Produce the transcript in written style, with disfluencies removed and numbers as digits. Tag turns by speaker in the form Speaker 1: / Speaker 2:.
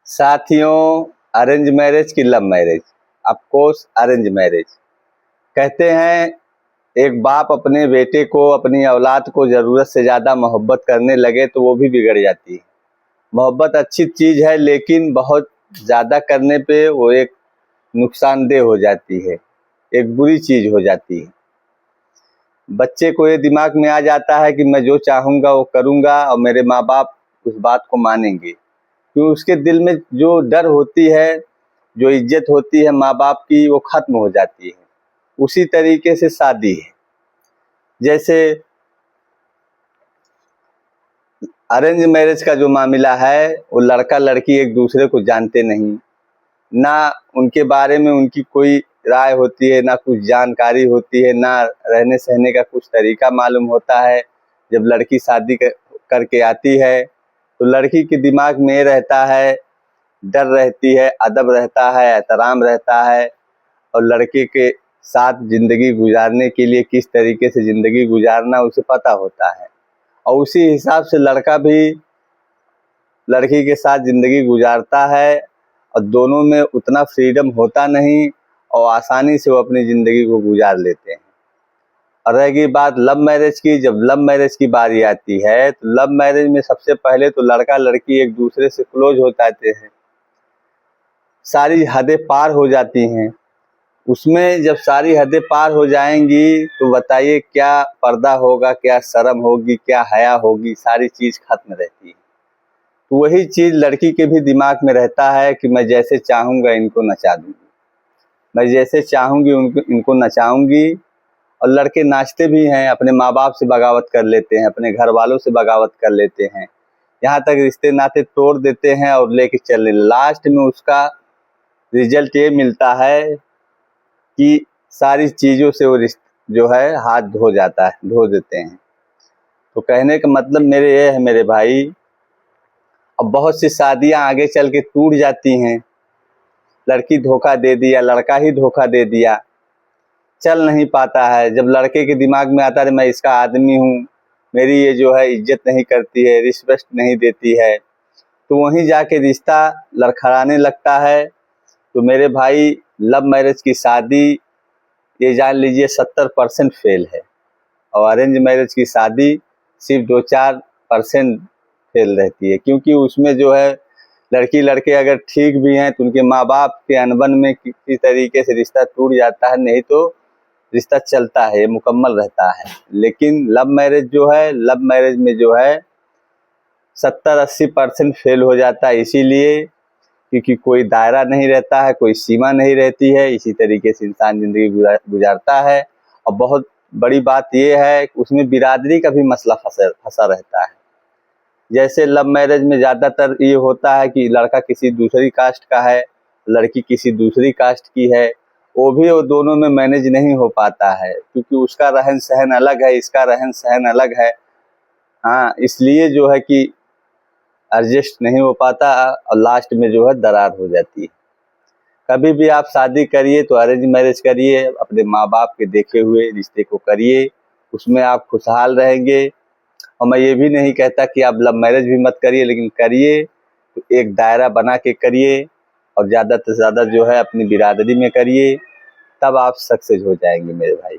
Speaker 1: साथियों, arrange marriage की love marriage, of course arrange marriage. कहते हैं एक बाप अपने बेटे को, अपनी औलाद को ज़रूरत से ज़्यादा मोहब्बत करने लगे तो वो भी बिगड़ जाती है। मोहब्बत अच्छी चीज़ है, लेकिन बहुत ज़्यादा करने पे वो एक नुकसानदेह हो जाती है, एक बुरी चीज़ हो जाती है। बच्चे को ये दिमाग में आ जाता है कि मैं जो चाहूँगा वो करूँगा और मेरे माँ बाप उस बात को मानेंगे, क्योंकि उसके दिल में जो डर होती है, जो इज्जत होती है माँ बाप की, वो खत्म हो जाती है। उसी तरीके से शादी है। जैसे अरेंज मैरिज का जो मामला है, वो लड़का लड़की एक दूसरे को जानते नहीं, ना उनके बारे में उनकी कोई राय होती है, ना कुछ जानकारी होती है, ना रहने सहने का कुछ तरीका मालूम होता है। जब लड़की शादी करके आती है तो लड़की के दिमाग में रहता है, डर रहती है, अदब रहता है, एहतराम रहता है, और लड़के के साथ ज़िंदगी गुजारने के लिए किस तरीके से ज़िंदगी गुजारना उसे पता होता है। और उसी हिसाब से लड़का भी लड़की के साथ ज़िंदगी गुजारता है, और दोनों में उतना फ्रीडम होता नहीं और आसानी से वो अपनी ज़िंदगी को गुजार लेते हैं। और रहेगी बात लव मैरिज की, जब लव मैरिज की बारी आती है तो लव मैरिज में सबसे पहले तो लड़का लड़की एक दूसरे से क्लोज हो जाते हैं, सारी हदें पार हो जाती हैं। उसमें जब सारी हदें पार हो जाएंगी तो बताइए क्या पर्दा होगा, क्या शर्म होगी, क्या हया होगी, सारी चीज़ खत्म रहती है। तो वही चीज़ लड़की के भी दिमाग में रहता है कि मैं जैसे चाहूँगा इनको नचा दूँगी, मैं जैसे चाहूँगी इनको नचाऊँगी। और लड़के नाचते भी हैं, अपने माँ बाप से बगावत कर लेते हैं, अपने घर वालों से बगावत कर लेते हैं, यहाँ तक रिश्ते नाते तोड़ देते हैं और लेके चलने। लास्ट में उसका रिजल्ट ये मिलता है कि सारी चीज़ों से वो जो है हाथ धो जाता है, धो देते हैं। तो कहने का मतलब मेरे ये है मेरे भाई, अब बहुत सी शादियां आगे चल के टूट जाती हैं। लड़की धोखा दे दिया, लड़का ही धोखा दे दिया, चल नहीं पाता है। जब लड़के के दिमाग में आता है मैं इसका आदमी हूँ, मेरी ये जो है इज्जत नहीं करती है, रिस्पेक्ट नहीं देती है, तो वहीं जाके रिश्ता लड़खड़ाने लगता है। तो मेरे भाई, लव मैरिज की शादी ये जान लीजिए 70% फेल है, और अरेंज मैरिज की शादी सिर्फ 2-4% फेल रहती है। क्योंकि उसमें जो है लड़की लड़के अगर ठीक भी हैं तो उनके माँ बाप के अनबन में किसी तरीके से रिश्ता टूट जाता है, नहीं तो रिश्ता चलता है, मुकम्मल रहता है। लेकिन लव मैरिज जो है, लव मैरिज में जो है 70-80% फेल हो जाता है, इसीलिए क्योंकि कोई दायरा नहीं रहता है, कोई सीमा नहीं रहती है। इसी तरीके से इंसान ज़िंदगी गुजारता है। और बहुत बड़ी बात यह है कि उसमें बिरादरी का भी मसला फंसा रहता है। जैसे लव मैरिज में ज़्यादातर ये होता है कि लड़का किसी दूसरी कास्ट का है, लड़की किसी दूसरी कास्ट की है, वो दोनों में मैनेज नहीं हो पाता है, क्योंकि उसका रहन सहन अलग है, इसका रहन सहन अलग है। हाँ, इसलिए जो है कि एडजस्ट नहीं हो पाता और लास्ट में जो है दरार हो जाती है। कभी भी आप शादी करिए तो अरेंज मैरिज करिए, अपने माँ बाप के देखे हुए रिश्ते को करिए, उसमें आप खुशहाल रहेंगे। और मैं ये भी नहीं कहता कि आप लव मैरिज भी मत करिए, लेकिन करिए तो एक दायरा बना के करिए, और ज़्यादा से ज़्यादा जो है अपनी बिरादरी में करिए, तब आप सक्सेस हो जाएंगे मेरे भाई।